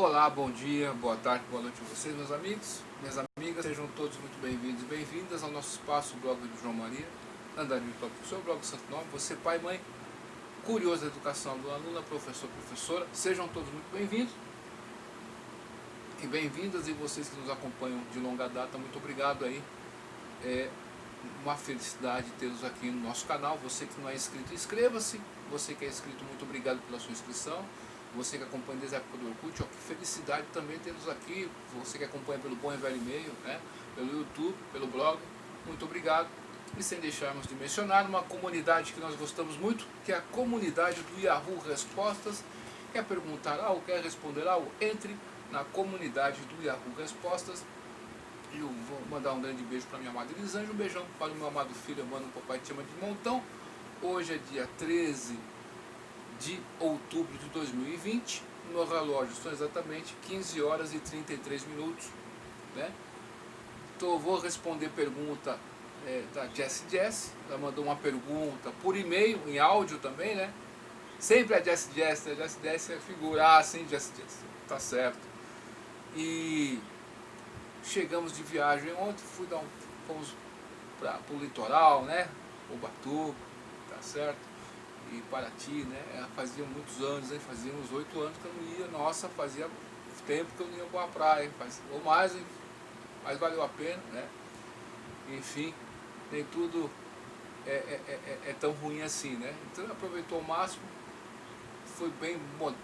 Olá, bom dia, boa tarde, boa noite a vocês, meus amigos, minhas amigas, sejam todos muito bem-vindos e bem-vindas ao nosso espaço, o blog do João Maria, Andarilho Top, o seu blog Santo Nome, você pai, mãe, curioso da educação do aluno, professor, professora, sejam todos muito bem-vindos e bem-vindas, e vocês que nos acompanham de longa data, muito obrigado aí, é uma felicidade tê-los aqui no nosso canal. Você que não é inscrito, inscreva-se, você que é inscrito, muito obrigado pela sua inscrição. Você que acompanha desde a época do Orkut, ó, que felicidade também tê-los aqui. Você que acompanha pelo bom e velho e-mail, né, pelo YouTube, pelo blog, muito obrigado. E sem deixarmos de mencionar uma comunidade que nós gostamos muito, que é a comunidade do Yahoo Respostas. Quer perguntar algo, quer responder algo, entre na comunidade do Yahoo Respostas. E eu vou mandar um grande beijo para minha amada Elisângela, um beijão para o meu amado filho, mano, o papai te ama de montão. Hoje é dia 13 de outubro de 2020, no relógio são exatamente 15 horas e 33 minutos, né? Então vou responder pergunta da Jessie, ela mandou uma pergunta por e-mail, em áudio também, né? Sempre a Jessie, né? Jessie é figurar assim, Jessie, tá certo. E chegamos de viagem ontem, fomos para o litoral, né? Ubatuba, tá certo? E Paraty, né? Fazia muitos anos, hein? Fazia uns 8 anos que eu não ia, nossa, fazia tempo que eu não ia para a praia, ou mais, hein? Mas valeu a pena, né? Enfim, nem tudo é tão ruim assim, né? Então aproveitou ao máximo, foi bem um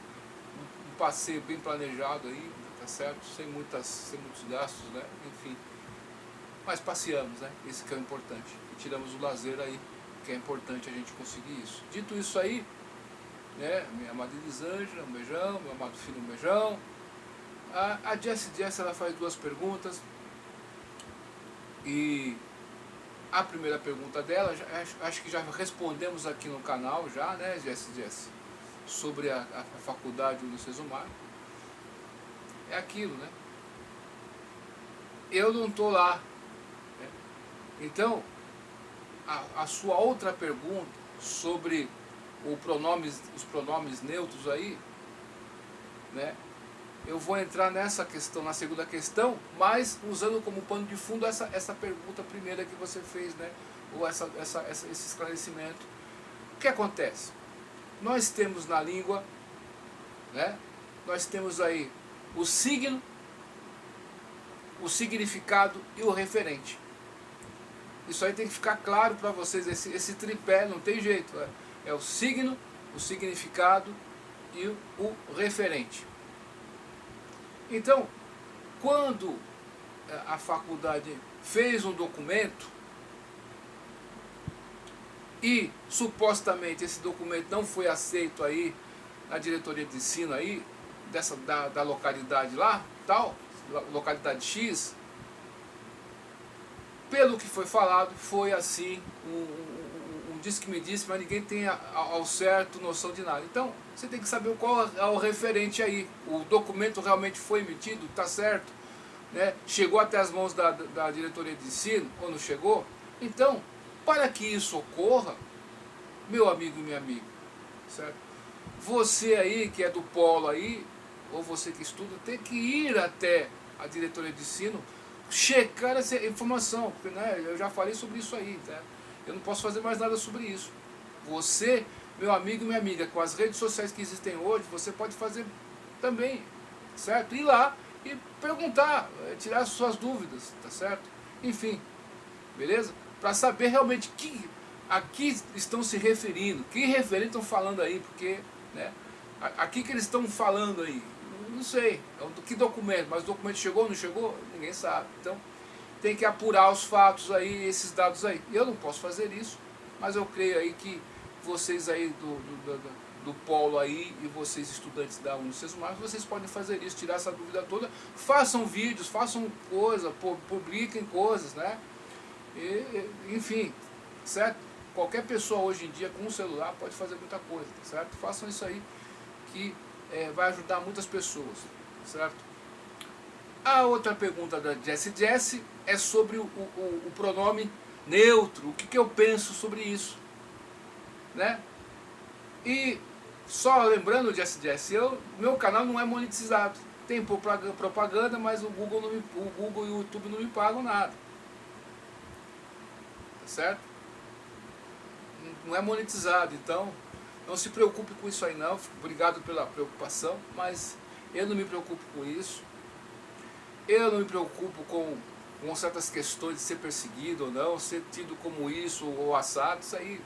passeio bem planejado aí, tá certo? Sem muitos gastos, né? Enfim, mas passeamos, né? Esse que é o importante. E tiramos o lazer aí, que é importante a gente conseguir isso. Dito isso aí, né? Minha amada Elisângela, um beijão, meu amado filho, um beijão. A Jessie, ela faz duas perguntas. E a primeira pergunta dela, acho que já respondemos aqui no canal já, né, Jessie? Sobre a faculdade do Sesumar. É aquilo, né? Eu não estou lá, né? Então, a sua outra pergunta sobre os pronomes neutros aí, né? Eu vou entrar nessa questão, na segunda questão, mas usando como pano de fundo essa pergunta primeira que você fez, né? Ou esse esclarecimento. O que acontece? Nós temos na língua, né? Nós temos aí o signo, o significado e o referente. Isso aí tem que ficar claro para vocês, esse tripé, não tem jeito. É o signo, o significado e o referente. Então, quando a faculdade fez um documento e supostamente esse documento não foi aceito aí na diretoria de ensino aí, da localidade lá, tal, localidade X, pelo que foi falado, foi assim, um disse-me-disse, mas ninguém tem ao certo noção de nada. Então, você tem que saber qual é o referente aí. O documento realmente foi emitido, está certo? Né? Chegou até as mãos da diretoria de ensino, ou não chegou? Então, para que isso ocorra, meu amigo e minha amiga, certo? Você aí, que é do polo aí, ou você que estuda, tem que ir até a diretoria de ensino, checar essa informação, porque, né, eu já falei sobre isso aí, tá? Eu não posso fazer mais nada sobre isso. Você, meu amigo e minha amiga, com as redes sociais que existem hoje, você pode fazer também, certo? Ir lá e perguntar, tirar as suas dúvidas, tá certo? Enfim, beleza? Para saber realmente a que estão se referindo, que referente estão falando aí, porque, né, aqui que eles estão falando aí, não sei, que documento, mas o documento chegou ou não chegou? Ninguém sabe. Então, tem que apurar os fatos aí, esses dados aí. Eu não posso fazer isso, mas eu creio aí que vocês aí do polo aí, e vocês estudantes da Unicesumar, vocês podem fazer isso, tirar essa dúvida toda, façam vídeos, façam coisa, publiquem coisas, né? Enfim, certo? Qualquer pessoa hoje em dia com um celular pode fazer muita coisa, certo? Façam isso aí, que vai ajudar muitas pessoas, certo? A outra pergunta da Jessie é sobre o pronome neutro, o que eu penso sobre isso, né? E só lembrando, Jessie, meu canal não é monetizado, tem propaganda, mas o Google e o YouTube não me pagam nada. Tá certo? Não é monetizado, então não se preocupe com isso aí não. Obrigado pela preocupação, mas eu não me preocupo com isso. Eu não me preocupo com certas questões de ser perseguido ou não, ser tido como isso ou assado, isso aí,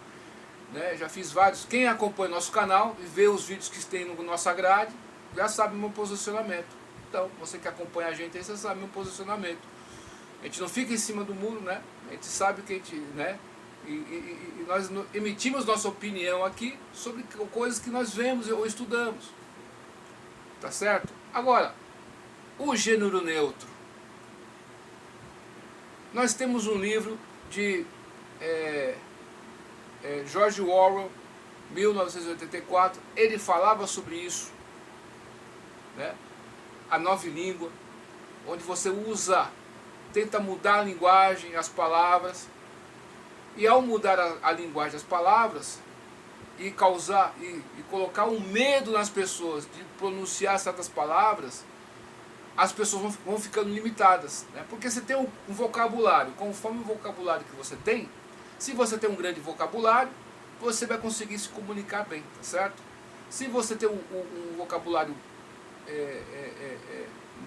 né, já fiz vários. Quem acompanha nosso canal e vê os vídeos que tem no nossa grade, já sabe o meu posicionamento. Então, você que acompanha a gente aí, você sabe o meu posicionamento. A gente não fica em cima do muro, né? A gente sabe que a gente, né? E nós emitimos nossa opinião aqui sobre coisas que nós vemos ou estudamos. Tá certo? Agora, o gênero neutro. Nós temos um livro de George Orwell, 1984, ele falava sobre isso, né? A nova língua, onde você tenta mudar a linguagem, as palavras, e ao mudar a linguagem, as palavras, e colocar um medo nas pessoas de pronunciar certas palavras, as pessoas vão ficando limitadas, né? Porque você tem um vocabulário, conforme o vocabulário que você tem, se você tem um grande vocabulário, você vai conseguir se comunicar bem, tá certo? Se você tem um vocabulário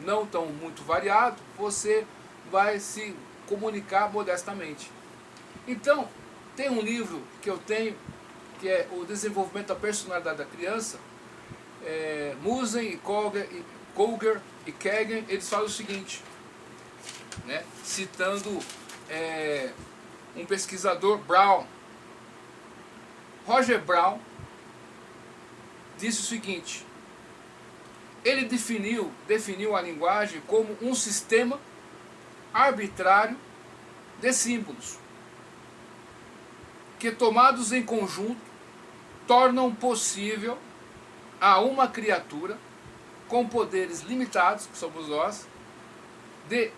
não tão muito variado, você vai se comunicar modestamente. Então, tem um livro que eu tenho, que é o Desenvolvimento da Personalidade da Criança, Musen, Koger e Kagan, eles falam o seguinte, né, citando um pesquisador, Brown. Roger Brown disse o seguinte: ele definiu a linguagem como um sistema arbitrário de símbolos que, tomados em conjunto, tornam possível a uma criatura com poderes limitados, que somos nós, de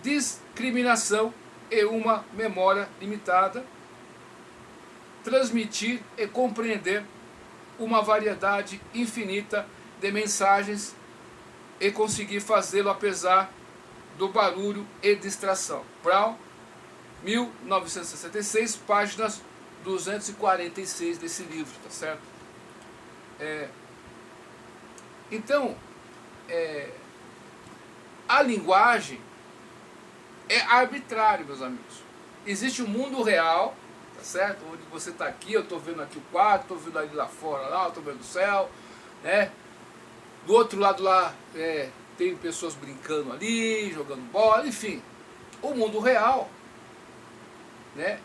discriminação e uma memória limitada, transmitir e compreender uma variedade infinita de mensagens e conseguir fazê-lo apesar do barulho e distração. Brown, 1966, páginas 246 desse livro, tá certo? Então, a linguagem é arbitrária, meus amigos. Existe o mundo real, tá certo? Onde você está aqui, eu estou vendo aqui o quarto, estou vendo ali lá fora, lá, estou vendo o céu, né? Do outro lado lá tem pessoas brincando ali, jogando bola, enfim. O mundo real, né,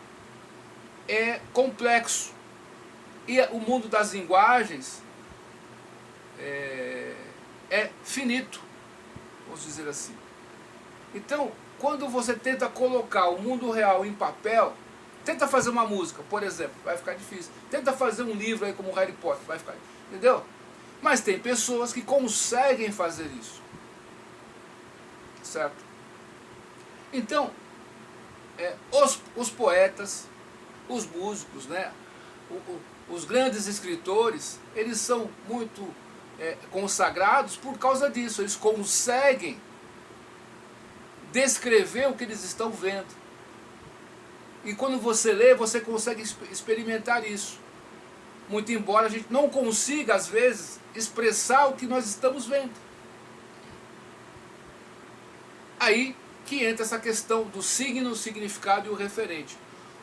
é complexo. E o mundo das linguagens é finito, vamos dizer assim. Então, quando você tenta colocar o mundo real em papel, tenta fazer uma música, por exemplo, vai ficar difícil. Tenta fazer um livro aí como Harry Potter, vai ficar, entendeu? Mas tem pessoas que conseguem fazer isso, certo? Então, os poetas, os músicos, né, os grandes escritores, eles são muito consagrados por causa disso. Eles conseguem descrever o que eles estão vendo. E quando você lê, você consegue experimentar isso. Muito embora a gente não consiga, às vezes, expressar o que nós estamos vendo. Aí que entra essa questão do signo, o significado e o referente.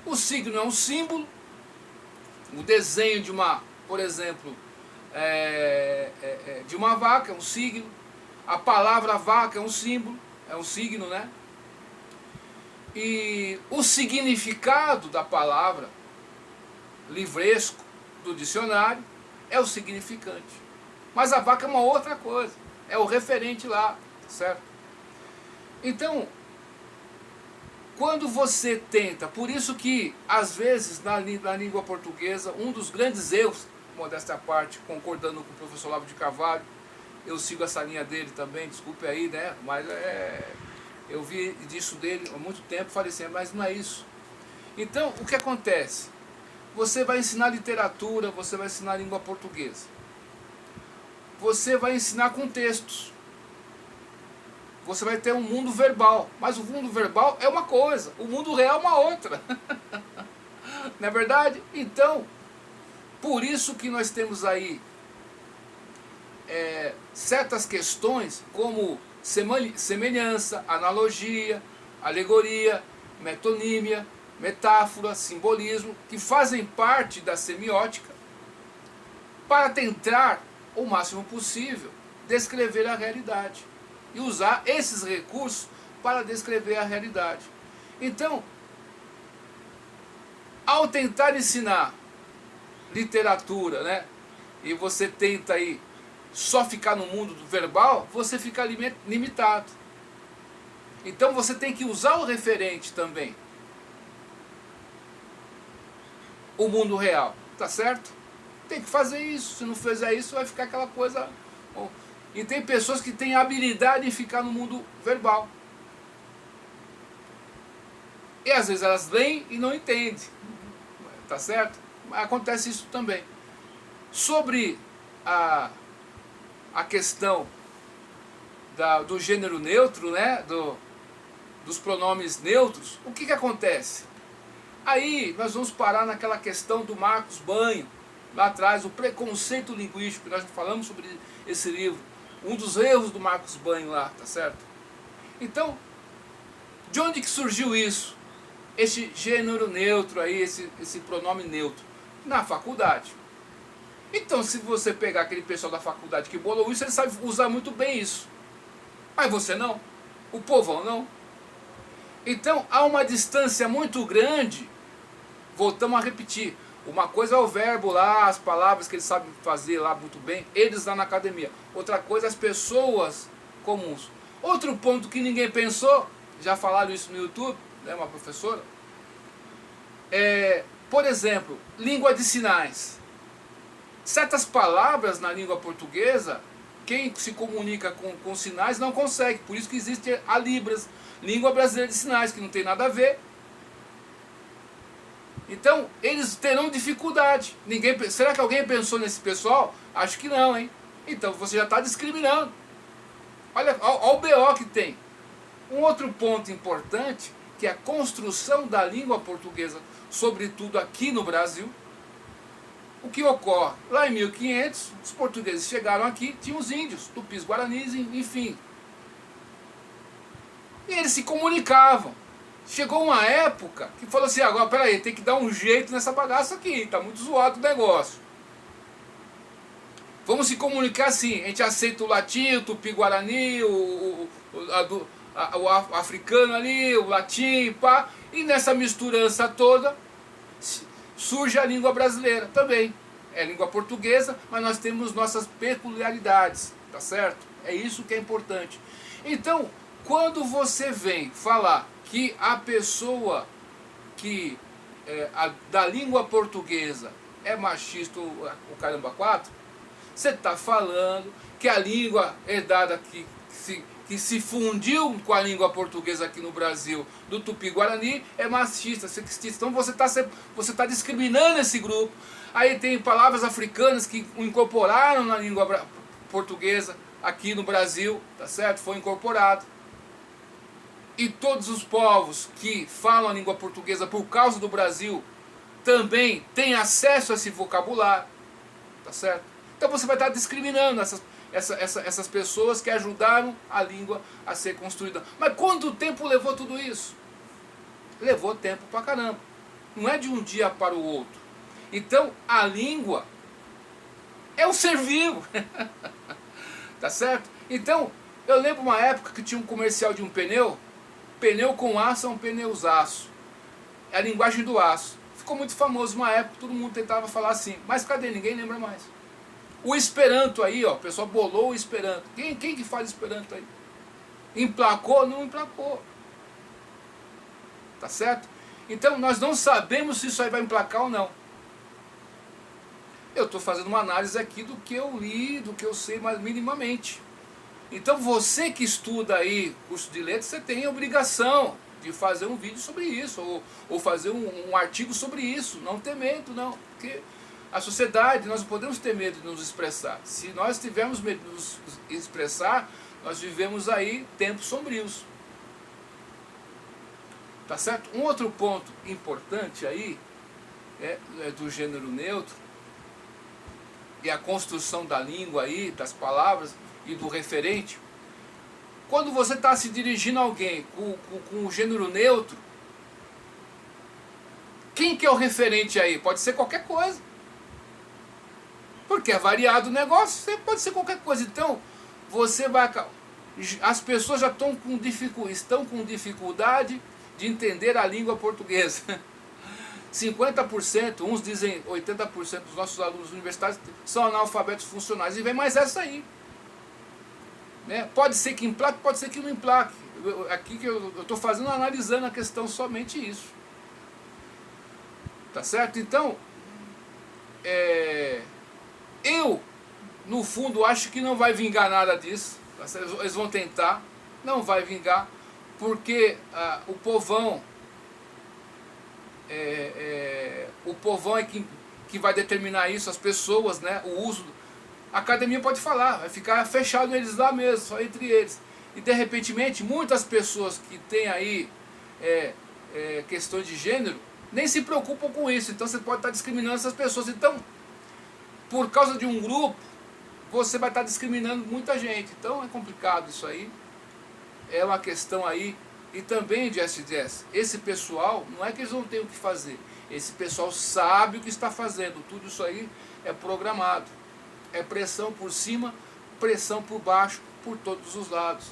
O signo é um símbolo, o desenho de uma, por exemplo, de uma vaca é um signo, a palavra vaca é um símbolo, é um signo, né? E o significado da palavra, livresco, do dicionário, é o significante. Mas a vaca é uma outra coisa, é o referente lá, certo? Então, quando você tenta, por isso que, às vezes, na língua portuguesa, um dos grandes erros, modéstia à parte, concordando com o professor Olavo de Carvalho, eu sigo essa linha dele também, desculpe aí, né, mas eu vi disso dele há muito tempo, falei assim, mas não é isso. Então, o que acontece? Você vai ensinar literatura, você vai ensinar língua portuguesa. você vai ensinar com textos. Você vai ter um mundo verbal, mas o mundo verbal é uma coisa, o mundo real é uma outra. Não é verdade? Então, por isso que nós temos aí certas questões como semelhança, analogia, alegoria, metonímia, metáfora, simbolismo, que fazem parte da semiótica para tentar, o máximo possível, descrever a realidade e usar esses recursos para descrever a realidade. Então, ao tentar ensinar literatura, né, e você tenta aí só ficar no mundo do verbal, você fica limitado. Então você tem que usar o referente também. O mundo real, tá certo? Tem que fazer isso, se não fizer isso vai ficar aquela coisa... E tem pessoas que têm habilidade em ficar no mundo verbal. E às vezes elas leem e não entendem, tá certo? Mas acontece isso também. Sobre a questão do gênero neutro, né? Dos pronomes neutros, o que acontece? Aí nós vamos parar naquela questão do Marcos Banho, lá atrás, o preconceito linguístico, nós falamos sobre esse livro, um dos erros do Marcos Banho lá, tá certo? Então, de onde que surgiu isso? Esse gênero neutro aí, esse pronome neutro? Na faculdade. Então, se você pegar aquele pessoal da faculdade que bolou isso, ele sabe usar muito bem isso. Mas você não. O povão não. Então, há uma distância muito grande. Voltamos a repetir. Uma coisa é o verbo lá, as palavras que eles sabem fazer lá muito bem, eles lá na academia. Outra coisa, as pessoas comuns. Outro ponto que ninguém pensou, já falaram isso no YouTube, né, uma professora, por exemplo, língua de sinais. Certas palavras na língua portuguesa, quem se comunica com sinais não consegue, por isso que existe a Libras, língua brasileira de sinais, que não tem nada a ver. Então, eles terão dificuldade. Será que alguém pensou nesse pessoal? Acho que não, hein? Então, você já está discriminando. Olha o BO que tem. Um outro ponto importante, que é a construção da língua portuguesa, sobretudo aqui no Brasil. O que ocorre? Lá em 1500, os portugueses chegaram aqui, tinham os índios, tupis, guaranis, enfim. E eles se comunicavam. Chegou uma época que falou assim, agora peraí, tem que dar um jeito nessa bagaça aqui, está muito zoado o negócio. Vamos se comunicar assim, a gente aceita o latim, o tupi-guarani, o africano ali, o latim, pá, e nessa misturança toda surge a língua brasileira também. É língua portuguesa, mas nós temos nossas peculiaridades, tá certo? É isso que é importante. Então, quando você vem falar que a pessoa que da língua portuguesa é machista, o caramba 4, você está falando que a língua herdada que se fundiu com a língua portuguesa aqui no Brasil, do Tupi-Guarani, é machista, sexista. Então você tá discriminando esse grupo. Aí tem palavras africanas que incorporaram na língua portuguesa aqui no Brasil, tá certo? Foi incorporado. E todos os povos que falam a língua portuguesa por causa do Brasil também têm acesso a esse vocabulário, tá certo? Então você vai estar discriminando essas pessoas que ajudaram a língua a ser construída. Mas quanto tempo levou tudo isso? Levou tempo pra caramba. Não é de um dia para o outro. Então a língua é um ser vivo. Tá certo? Então eu lembro uma época que tinha um comercial de um pneu. Pneu com aço é um pneusaço. É a linguagem do aço. Ficou muito famoso uma época, todo mundo tentava falar assim. Mas cadê? Ninguém lembra mais. O Esperanto aí, ó, o pessoal bolou o Esperanto. Quem que faz Esperanto aí? Emplacou? Não emplacou. Tá certo? Então nós não sabemos se isso aí vai emplacar ou não. Eu estou fazendo uma análise aqui do que eu li, do que eu sei mais minimamente. Então você que estuda aí curso de letras, você tem a obrigação de fazer um vídeo sobre isso, ou fazer um artigo sobre isso, não tem medo não, porque A sociedade, nós não podemos ter medo de nos expressar. Se nós tivermos medo de nos expressar, nós vivemos aí tempos sombrios. Tá certo? Um outro ponto importante aí é do gênero neutro e a construção da língua aí, das palavras e do referente. Quando você está se dirigindo a alguém com o gênero neutro, quem que é o referente aí? Pode ser qualquer coisa. Porque é variado o negócio, pode ser qualquer coisa. Então, você vai... As pessoas já estão com dificuldade de entender a língua portuguesa. 50%, uns dizem 80% dos nossos alunos universitários são analfabetos funcionais. E vem mais essa aí. Né? Pode ser que emplaque, pode ser que não emplaque. Aqui que eu estou fazendo, analisando a questão, somente isso. Tá certo? Então, eu, no fundo, acho que não vai vingar nada disso. Tá certo? Eles vão tentar, não vai vingar, porque o povão é que vai determinar isso, as pessoas, né? O uso. A academia pode falar, vai ficar fechado eles lá mesmo, só entre eles. E de repente, muitas pessoas que têm aí questões de gênero, nem se preocupam com isso. Então você pode estar discriminando essas pessoas. Então, por causa de um grupo, você vai estar discriminando muita gente. Então é complicado isso aí. É uma questão aí. E também de SDS. Esse pessoal, não é que eles não têm o que fazer. Esse pessoal sabe o que está fazendo. Tudo isso aí é programado. É pressão por cima, pressão por baixo, por todos os lados.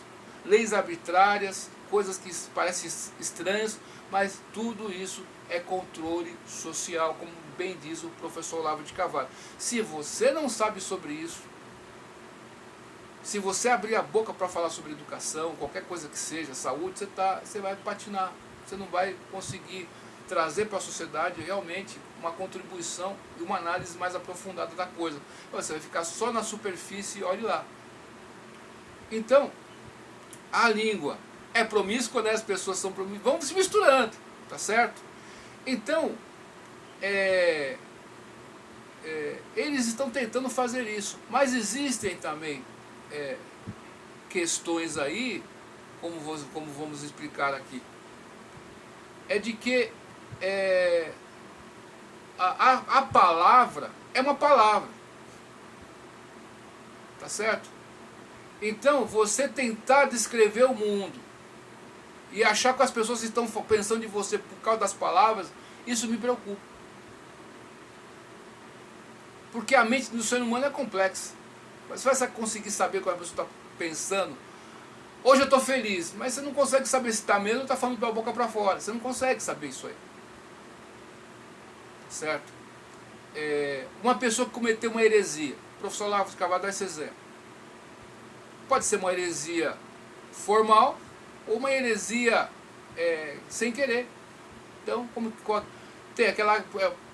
Leis arbitrárias, coisas que parecem estranhas, mas tudo isso é controle social, como bem diz o professor Olavo de Carvalho. Se você não sabe sobre isso, se você abrir a boca para falar sobre educação, qualquer coisa que seja, saúde, você vai patinar. Você não vai conseguir trazer para a sociedade realmente uma contribuição e uma análise mais aprofundada da coisa. Você vai ficar só na superfície e olhe lá. Então, a língua é promíscua, né? As pessoas são promíscuas, vão se misturando, tá certo? Então, eles estão tentando fazer isso, mas existem também questões aí, como vamos explicar aqui, é de que a palavra é uma palavra, tá certo? Então, você tentar descrever o mundo e achar que as pessoas estão pensando de você por causa das palavras, isso me preocupa. Porque a mente do ser humano é complexa. Você vai conseguir saber como a pessoa está pensando. Hoje eu estou feliz, mas você não consegue saber se está mesmo ou está falando pela boca para fora. Você não consegue saber isso aí. Certo? Uma pessoa que cometeu uma heresia. O professor Olavo de Carvalho dá esse exemplo. Pode ser uma heresia formal ou uma heresia sem querer. Então, tem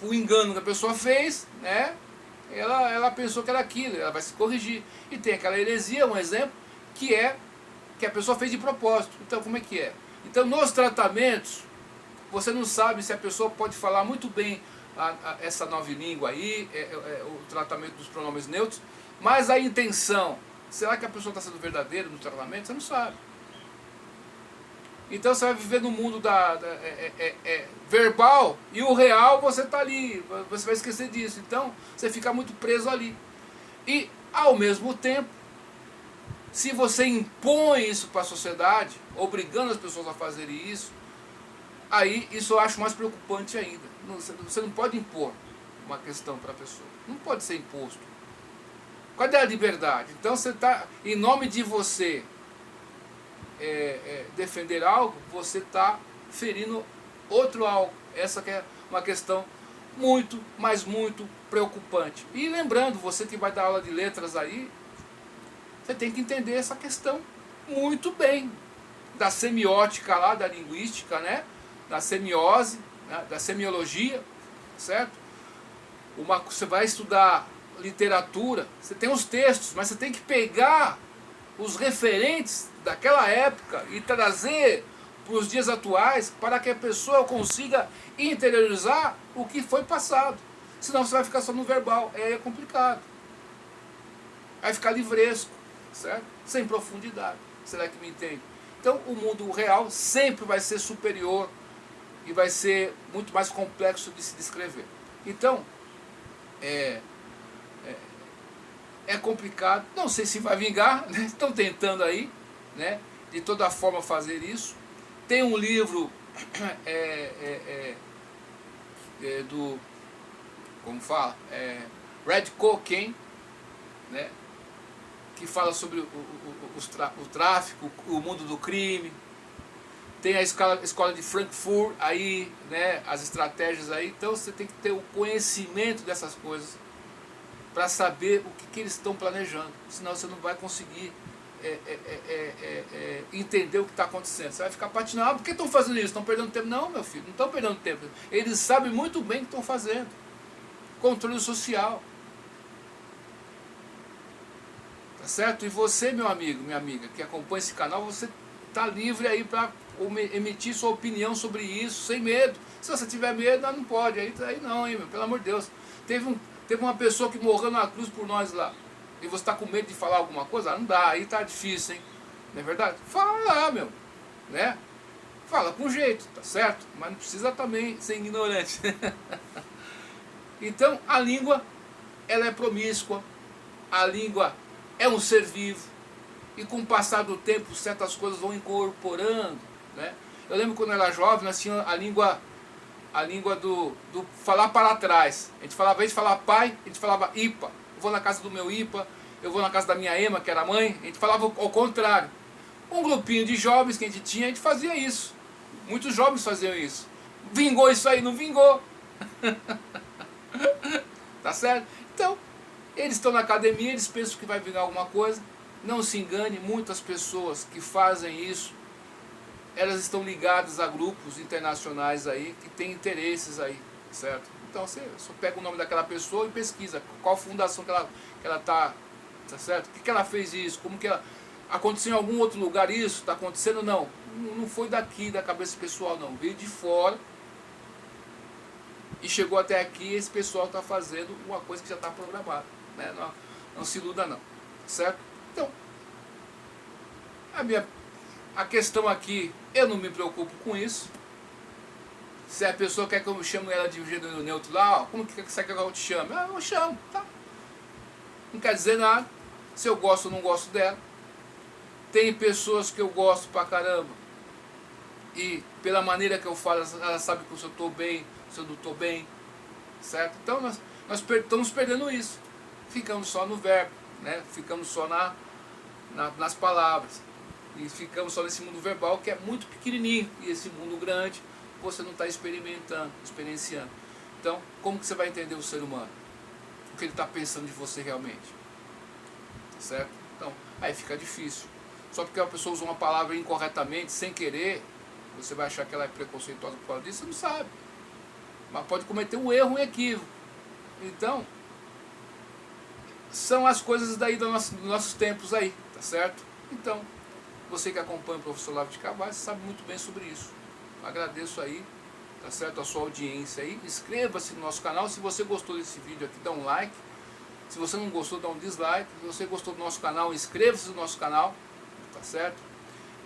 o engano que a pessoa fez, né? Ela pensou que era aquilo, ela vai se corrigir. E tem aquela heresia, um exemplo, que a pessoa fez de propósito. Então, como é que é? Então, nos tratamentos, você não sabe se a pessoa pode falar muito bem essa nova língua aí, o tratamento dos pronomes neutros, mas a intenção, será que a pessoa está sendo verdadeira no tratamento? Você não sabe. Então você vai viver no mundo verbal e o real você está ali, você vai esquecer disso. Então você fica muito preso ali. E ao mesmo tempo, se você impõe isso para a sociedade, obrigando as pessoas a fazerem isso, aí isso eu acho mais preocupante ainda. Você não pode impor uma questão para a pessoa. Não pode ser imposto. Cadê a liberdade? Então você está, em nome de você defender algo, você está ferindo outro algo. Essa que é uma questão muito, mas muito preocupante. E lembrando, você que vai dar aula de letras aí, você tem que entender essa questão muito bem. Da semiótica lá, da linguística, né? Da semiose, né? Da semiologia, certo? Você vai estudar literatura, você tem os textos, mas você tem que pegar os referentes daquela época e trazer para os dias atuais para que a pessoa consiga interiorizar o que foi passado. Senão você vai ficar só no verbal, é complicado. Vai ficar livresco, certo? Sem profundidade. Será que me entende? Então o mundo real sempre vai ser superior e vai ser muito mais complexo de se descrever. Então, é complicado, não sei se vai vingar, né? Estão tentando aí, né? De toda forma fazer isso. Tem um livro do, como fala, Red Cocaine, né? Que fala sobre o tráfico, o mundo do crime. Tem a escola de Frankfurt aí, né? As estratégias aí. Então você tem que ter o conhecimento dessas coisas para saber o que eles estão planejando. Senão você não vai conseguir entender o que está acontecendo. Você vai ficar patinando. Ah, por que estão fazendo isso? Estão perdendo tempo? Não, meu filho, não estão perdendo tempo. Eles sabem muito bem o que estão fazendo. Controle social. Tá certo? E você, meu amigo, minha amiga, que acompanha esse canal, você está livre aí para emitir sua opinião sobre isso, sem medo. Se você tiver medo, não pode. Aí não, hein, meu, pelo amor de Deus. Teve uma pessoa que morreu na cruz por nós lá. E você está com medo de falar alguma coisa? Não dá, aí tá difícil, hein? Não é verdade? Fala lá, meu. Né? Fala com jeito, tá certo? Mas não precisa também ser ignorante. Então, a língua, ela é promíscua. A língua é um ser vivo. E com o passar do tempo, certas coisas vão incorporando. Né? Eu lembro quando eu era jovem, nós tínhamos a língua do falar para trás. A gente falava, ao invés de falar pai, a gente falava ipa. Eu vou na casa do meu ipa, eu vou na casa da minha ema, que era mãe. A gente falava ao contrário. Um grupinho de jovens que a gente fazia isso. Muitos jovens faziam isso. Vingou isso aí? Não vingou. Tá certo? Então, eles estão na academia, eles pensam que vai vingar alguma coisa. Não se engane, muitas pessoas que fazem isso, elas estão ligadas a grupos internacionais aí, que têm interesses aí, certo? Então você só pega o nome daquela pessoa e pesquisa qual fundação que ela tá certo? Por que ela fez isso? Como que ela... Aconteceu em algum outro lugar isso? Está acontecendo? Não. Não foi daqui, da cabeça pessoal, não. Veio de fora e chegou até aqui e esse pessoal está fazendo uma coisa que já está programada. Né? Não se iluda não, certo? Então, a questão aqui, eu não me preocupo com isso. Se a pessoa quer que eu chame ela de gênero neutro lá, ó, como que você quer que eu te chame? Ah, eu chamo, tá? Não quer dizer nada. Se eu gosto ou não gosto dela. Tem pessoas que eu gosto pra caramba. E pela maneira que eu falo, ela sabe que se eu estou bem, se eu não estou bem. Certo? Então nós estamos perdendo isso. Ficamos só no verbo, né? Ficamos só nas palavras. E ficamos só nesse mundo verbal que é muito pequenininho. E esse mundo grande você não está experienciando. Então, como que você vai entender o ser humano? O que ele está pensando de você realmente? Tá certo? Então, aí fica difícil. Só porque a pessoa usa uma palavra incorretamente, sem querer, você vai achar que ela é preconceituosa por causa disso, você não sabe. Mas pode cometer um erro, um equívoco. Então, são as coisas daí dos nossos tempos aí, tá certo? Então, você que acompanha o professor Olavo de Carvalho sabe muito bem sobre isso. Agradeço aí, tá certo, a sua audiência aí. Inscreva-se no nosso canal. Se você gostou desse vídeo aqui, dá um like. Se você não gostou, dá um dislike. Se você gostou do nosso canal, inscreva-se no nosso canal, tá certo?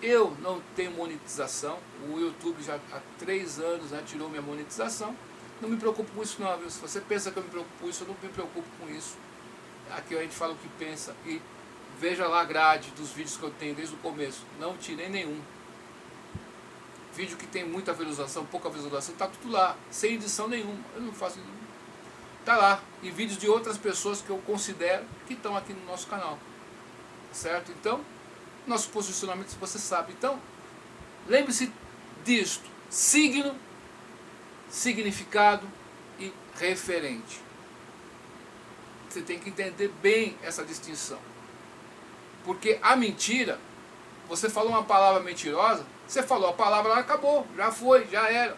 Eu não tenho monetização. O YouTube já há 3 anos, né, tirou minha monetização. Não me preocupo com isso não, viu? Se você pensa que eu me preocupo com isso, eu não me preocupo com isso. Aqui a gente fala o que pensa e veja lá a grade dos vídeos que eu tenho desde o começo. Não tirei nenhum. Vídeo que tem muita visualização, pouca visualização, tá tudo lá, sem edição nenhuma. Eu não faço nenhum. Tá lá. E vídeos de outras pessoas que eu considero que estão aqui no nosso canal. Certo? Então, nosso posicionamento você sabe. Então, lembre-se disto. Signo, significado e referente. Você tem que entender bem essa distinção. Porque a mentira, você falou uma palavra mentirosa, você falou a palavra, ela acabou, já foi, já era.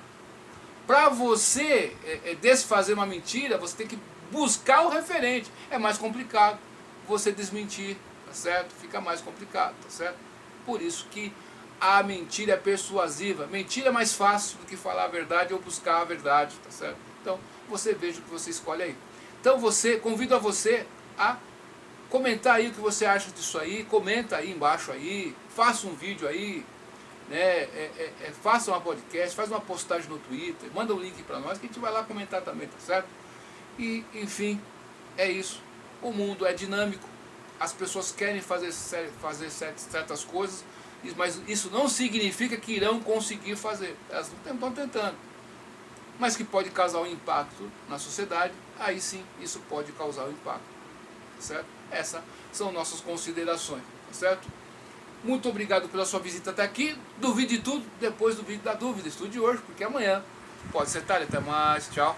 Para você desfazer uma mentira, você tem que buscar o referente. É mais complicado você desmentir, tá certo? Fica mais complicado, tá certo? Por isso que a mentira é persuasiva. Mentira é mais fácil do que falar a verdade ou buscar a verdade, tá certo? Então, você veja o que você escolhe aí. Então convido a você a comentar aí o que você acha disso aí, comenta aí embaixo aí, faça um vídeo aí, né, faça uma podcast, faz uma postagem no Twitter, manda um link para nós que a gente vai lá comentar também, tá certo? E, enfim, é isso. O mundo é dinâmico, as pessoas querem fazer certas coisas, mas isso não significa que irão conseguir fazer. Elas não estão tentando. Mas que pode causar um impacto na sociedade, aí sim, isso pode causar um impacto. Certo? Essas são nossas considerações. Certo? Muito obrigado pela sua visita até aqui. Duvide de tudo depois do vídeo da dúvida. Estude hoje, porque amanhã pode ser tarde. Até mais. Tchau.